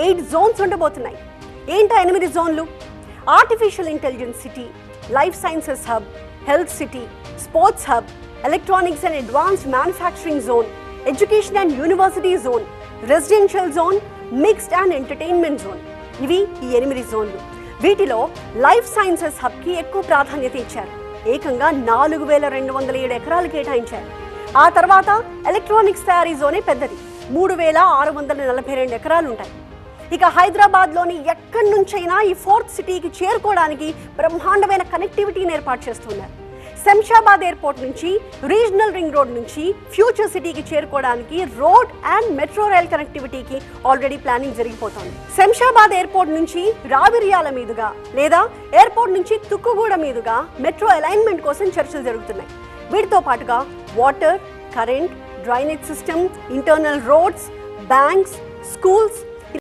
8 Jones ఉండబోతున్నాయి. ఏంటో 8 జోన్లు? Artificial intelligence city, life sciences hub, health city, sports hub, electronics and advanced manufacturing zone, education and university zone, residential zone, mixed and entertainment zone. ఇవి ఈ 8 జోన్లు. వీటిలో life sciences హబ్కి ఎక్కువ ప్రాధాన్యత ఇచ్చారు. ఏకంగా 4207 ఎకరాలు కేటాయించారు. ఆ తర్వాత ఎలక్ట్రానిక్స్ తయారీ జోనే పెద్దది, 3642 ఎకరాలు ఉంటాయి. ఇక హైదరాబాద్లోని ఎక్కడి నుంచైనా ఈ 4th సిటీకి చేరుకోవడానికి బ్రహ్మాండమైన కనెక్టివిటీని ఏర్పాటు చేస్తున్నారు. శంషాబాద్ ఎయిర్పోర్ట్ నుంచి, రీజనల్ రింగ్ రోడ్ నుంచి ఫ్యూచర్ సిటీకి చేరుకోవడానికి రోడ్ అండ్ మెట్రో రైల్ కనెక్టివిటీకి ఆల్రెడీ ప్లానింగ్ జరిగిపోతోంది. శంషాబాద్ ఎయిర్పోర్ట్ నుంచి రావిర్యాల మీదుగా లేదా ఎయిర్పోర్ట్ నుంచి తుక్కుగూడ మీదుగా మెట్రో అలైన్మెంట్ కోసం చర్చలు జరుగుతున్నాయి. వీటితో పాటుగా water, current, drainage system, internal roads, banks, schools,